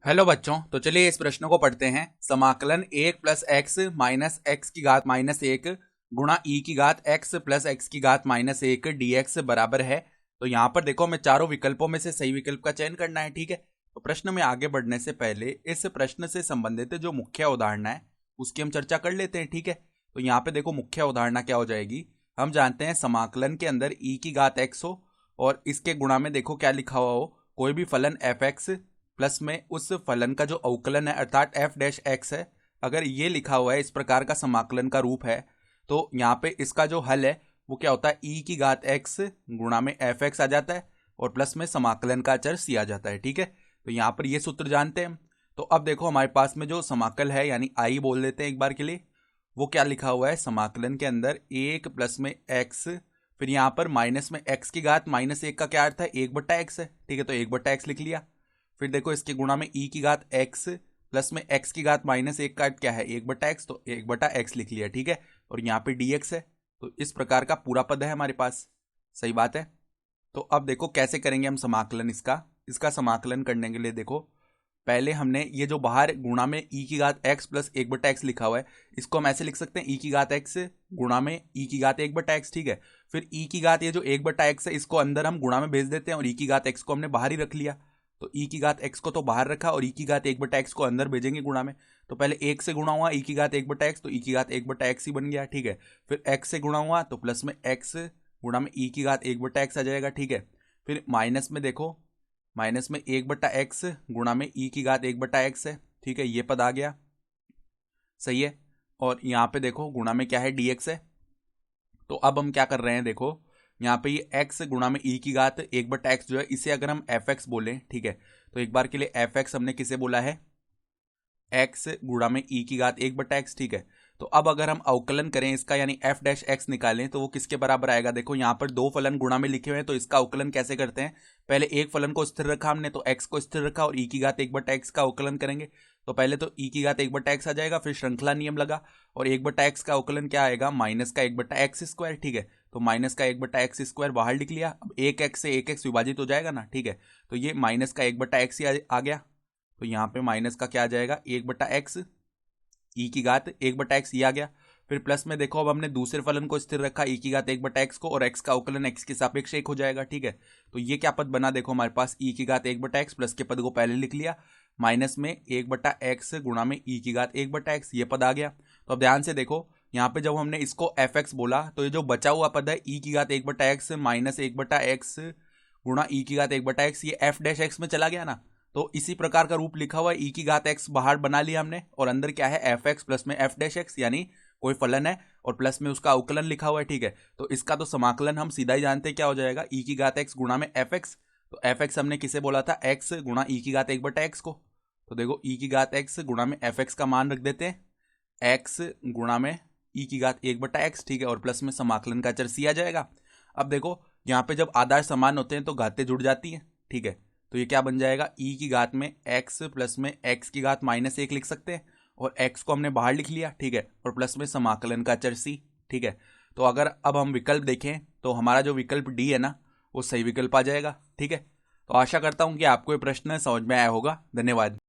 Hello बच्चों, तो चलिए इस प्रश्न को पढ़ते हैं। समाकलन 1 प्लस एक्स माइनस एक्स की घात माइनस एक गुणा ई की घात एक्स प्लस एक्स की घात माइनस एक dx बराबर है। तो यहाँ पर देखो, हमें चारों विकल्पों में से सही विकल्प का चयन करना है। ठीक है, तो प्रश्न में आगे बढ़ने से पहले इस प्रश्न से संबंधित जो मुख्य उदाहरण है उसकी हम चर्चा कर लेते हैं। ठीक है, तो यहाँ पे देखो मुख्य उदाहरण क्या हो जाएगी। हम जानते हैं समाकलन के अंदर ई की घात एक्स हो और इसके गुणा में देखो क्या लिखा हुआ हो, कोई भी फलन एफ एक्स प्लस में उस फलन का जो अवकलन है अर्थात एफ डैश एक्स है, अगर ये लिखा हुआ है इस प्रकार का समाकलन का रूप है, तो यहाँ पे इसका जो हल है वो क्या होता है, ई की घात एक्स गुणा में एफ एक्स आ जाता है और प्लस में समाकलन का चर सी आ जाता है। ठीक है, तो यहाँ पर ये सूत्र जानते हैं हम। तो अब देखो हमारे पास में जो समाकल है यानी आई बोल देते हैं एक बार के लिए, वो क्या लिखा हुआ है समाकलन के अंदर एक प्लस में एक्स, फिर यहाँ पर माइनस में एक्स की घात माइनस एक का क्या अर्थ है, एक बट्टा एक्स है। ठीक है, तो एक बट्टा एक्स लिख लिया। फिर देखो इसके गुणा में ई की घात एक्स प्लस में एक्स की घात माइनस एक का क्या है, एक बटा एक्स, तो एक बटा एक्स लिख लिया। ठीक है, और यहाँ पे डी एक्स है, तो इस प्रकार का पूरा पद है हमारे पास। सही बात है। तो अब देखो कैसे करेंगे हम समाकलन इसका। इसका समाकलन करने के लिए देखो, पहले हमने ये जो बाहर गुणा में ई की घात एक्स प्लस एक बटा एक्स लिखा हुआ है, इसको हम ऐसे लिख सकते हैं ई की घात एक्स गुणा में ई की घात एक बटा एक्स। ठीक है, फिर ई की घात ये जो एक बटा एक्स है इसको अंदर हम गुणा में भेज देते हैं और ई की घात एक्स को हमने बाहर ही रख लिया। तो ई की घात एक्स को तो बाहर रखा और ई की घात एक बटा एक्स को अंदर भेजेंगे गुणा में। तो पहले एक से गुणा हुआ ई की घात एक बटा एक्स, तो ई की घात एक बटा एक्स ही बन गया। ठीक है, फिर एक्स से गुणा हुआ तो प्लस में एक्स गुणा में ई की घात एक बटा एक्स आ जाएगा। ठीक है, फिर माइनस में देखो, माइनस में एक बटा एक्स गुणा में ई की घात एक बटा एक्स है। ठीक है, ये पद आ गया। सही है, और यहाँ पे देखो गुणा में क्या है, डी एक्स है। तो अब हम क्या कर रहे हैं, देखो यहाँ पे ये x गुणा में ई की घात एक बटा एक्स जो है इसे अगर हम एफ एक्स बोले, ठीक है, तो एक बार के लिए एफ एक्स हमने किसे बोला है, x गुणा में ई की घात एक बटा एक्स। ठीक है, तो अब अगर हम अवकलन करें इसका यानी एफ डैश एक्स निकालें तो वो किसके बराबर आएगा। देखो यहाँ पर दो फलन गुणा में लिखे हुए हैं, तो इसका अवकलन कैसे करते हैं, पहले एक फलन को स्थिर रखा हमने तो x को स्थिर रखा और ई की घात एक बटा एक्स का अवकलन करेंगे। तो पहले तो ई की घात एक बटा एक्स आ जाएगा, फिर श्रृंखला नियम लगा और एक बटा एक्स का अवकलन क्या आएगा, माइनस का एक बटा एक्स स्क्वायर। ठीक है, तो माइनस का एक बटा एक्स स्क्वायर बाहर लिख लिया। अब एक एक्स से एक एक्स विभाजित हो जाएगा ना। ठीक है, तो ये माइनस का एक बटा एक्स ही आ गया। तो यहाँ पे माइनस का क्या आ जाएगा, एक बटा एक्स, ई की घात एक बटा एक्स ये आ गया। फिर प्लस में देखो अब हमने दूसरे फलन को स्थिर रखा ई की घात एक बटा एक्स को और एक्स का अवकलन एक्स के सापेक्ष एक हो जाएगा। ठीक है, तो ये क्या पद बना, देखो हमारे पास ई की घात एक बटा एक्स प्लस के पद को पहले लिख लिया, माइनस में एक बटा एक्स गुणा में ई की घात एक बटा एक्स, ये पद आ गया। तो अब ध्यान से देखो, यहाँ पे जब हमने इसको एफ एक्स बोला तो ये जो बचा हुआ पद है ई की घात एक बटा एक्स माइनस एक बटा एक्स गुणा ई की घात एक बटा एक्स, ये एफ डैश एक्स में चला गया ना। तो इसी प्रकार का रूप लिखा हुआ है, ई की घात एक्स बाहर बना लिया हमने और अंदर क्या है, एफ एक्स प्लस में एफ डैश एक्स, यानी कोई फलन है और प्लस में उसका अवकलन लिखा हुआ है। ठीक है, तो इसका तो समाकलन हम सीधा ही जानते हैं क्या हो जाएगा, ई की घात एक्स गुणा में एफ एक्स। तो एफ एक्स हमने किसे बोला था, एक्स गुणा ई की घात एक बटा एक्स को। तो देखो ई की घात एक्स गुणा में एफ एक्स का मान रख देते हैं, एक्स गुणा में ई की घात एक बटा एक्स। ठीक है, और प्लस में समाकलन का चर सी आ जाएगा। अब देखो यहाँ पे जब आधार समान होते हैं तो घातें जुड़ जाती हैं। ठीक है, तो ये क्या बन जाएगा, ई की घात में एक्स प्लस में एक्स की घात माइनस एक लिख सकते हैं और एक्स को हमने बाहर लिख लिया। ठीक है, और प्लस में समाकलन का चर सी। ठीक है, तो अगर अब हम विकल्प देखें तो हमारा जो विकल्प डी है ना वो सही विकल्प आ जाएगा। ठीक है, तो आशा करता हूं कि आपको ये प्रश्न समझ में आया होगा। धन्यवाद।